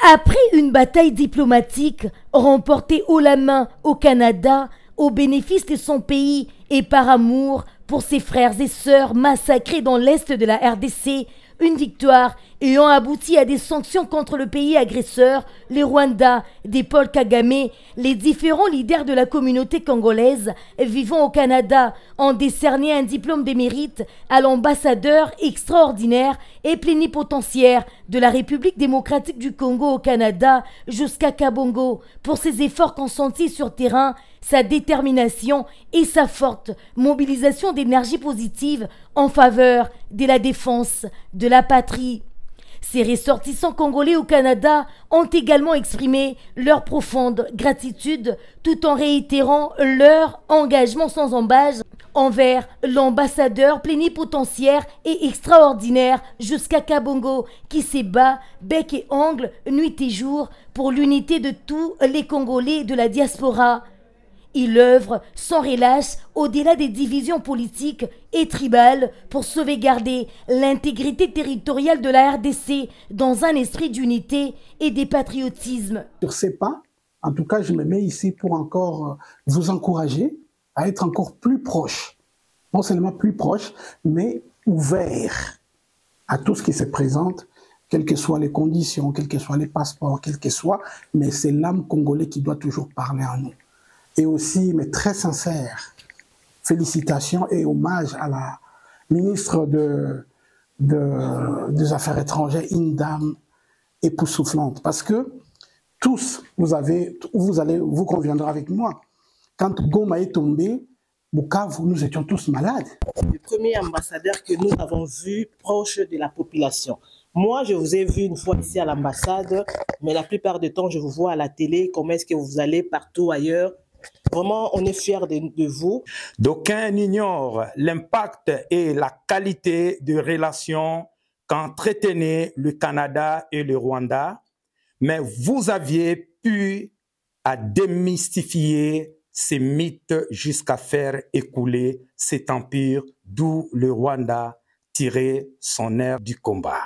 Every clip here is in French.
Après une bataille diplomatique remportée haut la main au Canada, au bénéfice de son pays et par amour pour ses frères et sœurs massacrés dans l'est de la RDC, une victoire ayant abouti à des sanctions contre le pays agresseur, le Rwanda, des Paul Kagame, les différents leaders de la communauté congolaise vivant au Canada ont décerné un diplôme de mérite à l'ambassadeur extraordinaire et plénipotentiaire de la République démocratique du Congo au Canada jusqu'à Kabongo pour ses efforts consentis sur terrain, sa détermination et sa forte mobilisation d'énergie positive en faveur de la défense de la patrie. Ces ressortissants congolais au Canada ont également exprimé leur profonde gratitude tout en réitérant leur engagement sans embâche envers l'ambassadeur plénipotentiaire et extraordinaire jusqu'à Kabongo qui se bat bec et ongle nuit et jour pour l'unité de tous les Congolais de la diaspora. Il œuvre sans relâche au-delà des divisions politiques et tribales pour sauvegarder l'intégrité territoriale de la RDC dans un esprit d'unité et de patriotisme. Sur ces pas, en tout cas, je me mets ici pour encore vous encourager à être encore plus proche. Non seulement plus proche, mais ouvert à tout ce qui se présente, quelles que soient les conditions, quels que soient les passeports, quels que soient, mais c'est l'âme congolaise qui doit toujours parler en nous. Et aussi, mais très sincère, félicitations et hommages à la ministre des Affaires étrangères, une dame époustouflante. Parce que tous, vous conviendrez avec moi, quand Goma est tombé, Bukavu, nous étions tous malades. Le premier ambassadeur que nous avons vu proche de la population. Moi, je vous ai vu une fois ici à l'ambassade, mais la plupart du temps, je vous vois à la télé. Comment est-ce que vous allez partout ailleurs? Vraiment, on est fiers de vous. D'aucuns ignorent l'impact et la qualité de relations qu'entretenaient le Canada et le Rwanda, mais vous aviez pu à démystifier ces mythes jusqu'à faire écouler cet empire d'où le Rwanda tirait son air du combat.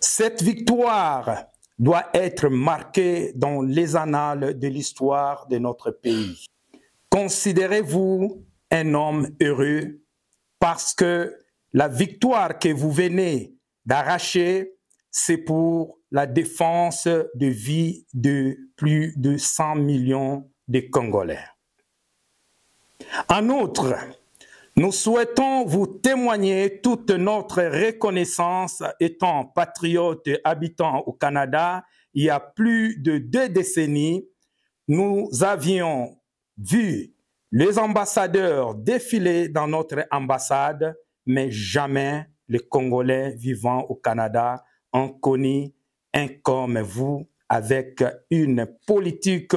Cette victoire doit être marquée dans les annales de l'histoire de notre pays. Considérez-vous un homme heureux parce que la victoire que vous venez d'arracher, c'est pour la défense de vie de plus de 100 millions de Congolais. En outre, nous souhaitons vous témoigner toute notre reconnaissance étant patriotes habitant au Canada. Il y a plus de 2 décennies, nous avions vu les ambassadeurs défiler dans notre ambassade, mais jamais les Congolais vivant au Canada ont connu un comme vous avec une politique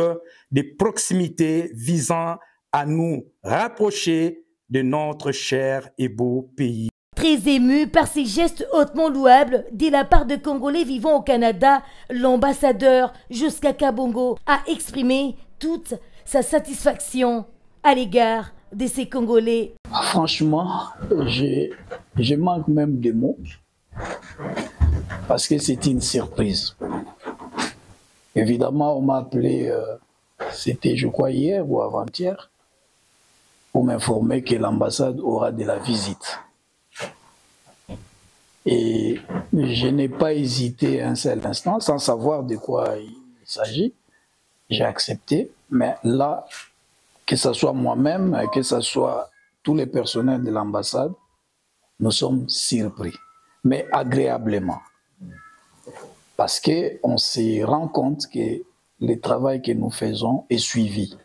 de proximité visant à nous rapprocher de notre cher et beau pays. Très ému par ces gestes hautement louables de la part de Congolais vivant au Canada, l'ambassadeur jusqu'à Kabongo a exprimé toute sa satisfaction à l'égard de ces Congolais. Franchement, je manque même de mots parce que c'est une surprise. Évidemment, on m'a appelé, c'était je crois hier ou avant-hier, pour m'informer que l'ambassade aura de la visite. Et je n'ai pas hésité un seul instant, sans savoir de quoi il s'agit. J'ai accepté, mais là, que ce soit moi-même, que ce soit tous les personnels de l'ambassade, nous sommes surpris, mais agréablement. Parce qu'on se rend compte que le travail que nous faisons est suivi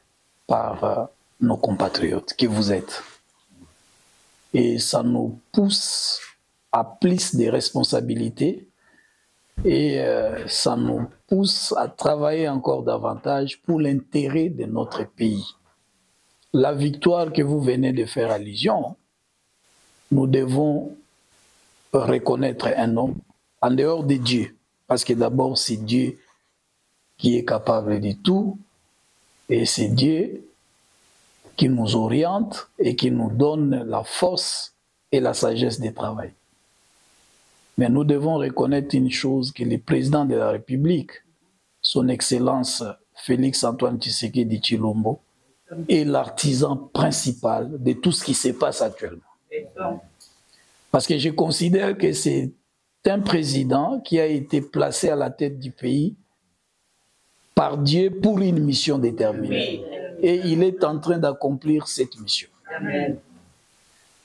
par nos compatriotes, que vous êtes. Et ça nous pousse à plus de responsabilités et ça nous pousse à travailler encore davantage pour l'intérêt de notre pays. La victoire que vous venez de faire allusion, nous devons reconnaître un homme en dehors de Dieu, parce que d'abord c'est Dieu qui est capable de tout et c'est Dieu qui nous oriente et qui nous donne la force et la sagesse de travail. Mais nous devons reconnaître une chose, que le président de la République, son Excellence Félix-Antoine Tshisekedi Tshilombo, est l'artisan principal de tout ce qui se passe actuellement. Parce que je considère que c'est un président qui a été placé à la tête du pays par Dieu pour une mission déterminée. Et il est en train d'accomplir cette mission. Amen.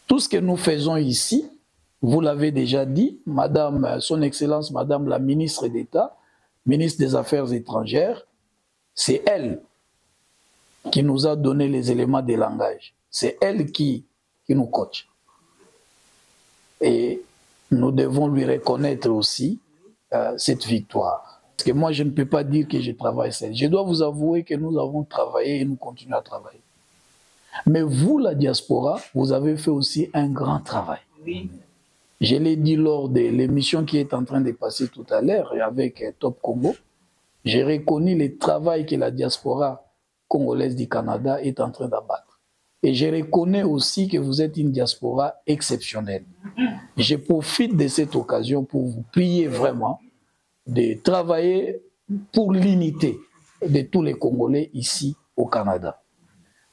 Tout ce que nous faisons ici, vous l'avez déjà dit, Madame, Son Excellence, Madame la ministre d'État, ministre des Affaires étrangères, c'est elle qui nous a donné les éléments de langage. C'est elle qui nous coach. Et nous devons lui reconnaître aussi cette victoire. Parce que moi, je ne peux pas dire que je travaille seul. Je dois vous avouer que nous avons travaillé et nous continuons à travailler. Mais vous, la diaspora, vous avez fait aussi un grand travail. Oui. Je l'ai dit lors de l'émission qui est en train de passer tout à l'heure avec Top Congo. J'ai reconnu le travail que la diaspora congolaise du Canada est en train d'abattre. Et je reconnais aussi que vous êtes une diaspora exceptionnelle. Je profite de cette occasion pour vous prier vraiment de travailler pour l'unité de tous les Congolais ici au Canada.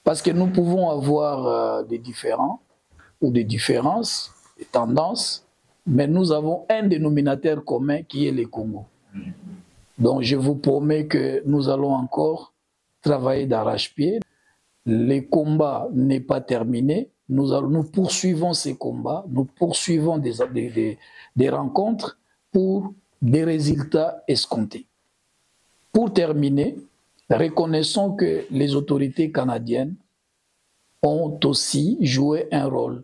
Parce que nous pouvons avoir des différends ou des différences, des tendances, mais nous avons un dénominateur commun qui est le Congo. Donc je vous promets que nous allons encore travailler d'arrache-pied. Le combat n'est pas terminé. Nous poursuivons ces combats, nous poursuivons des rencontres pour des résultats escomptés. Pour terminer, reconnaissons que les autorités canadiennes ont aussi joué un rôle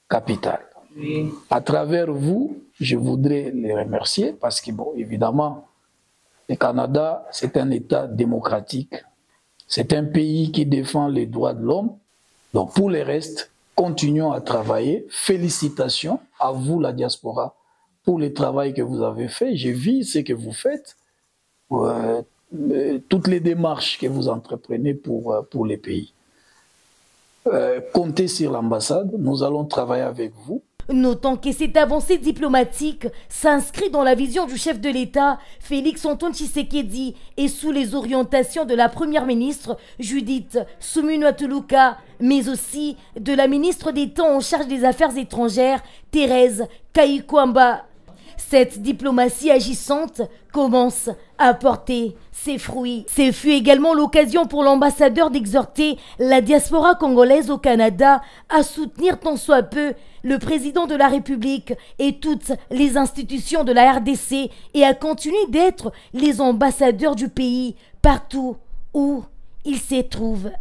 capital. Oui. À travers vous, je voudrais les remercier parce que, bon, évidemment, le Canada, c'est un État démocratique. C'est un pays qui défend les droits de l'homme. Donc, pour le reste, continuons à travailler. Félicitations à vous, la diaspora, pour le travail que vous avez fait. J'ai vu ce que vous faites, toutes les démarches que vous entreprenez pour les pays. Comptez sur l'ambassade, nous allons travailler avec vous. Notons que cette avancée diplomatique s'inscrit dans la vision du chef de l'État, Félix-Antoine Tshisekedi, et sous les orientations de la première ministre, Judith Suminwa-Tuluka, mais aussi de la ministre d'État en charge des Affaires étrangères, Thérèse Kayikwamba. Cette diplomatie agissante commence à porter ses fruits. Ce fut également l'occasion pour l'ambassadeur d'exhorter la diaspora congolaise au Canada à soutenir tant soit peu le président de la République et toutes les institutions de la RDC et à continuer d'être les ambassadeurs du pays partout où ils se trouvent.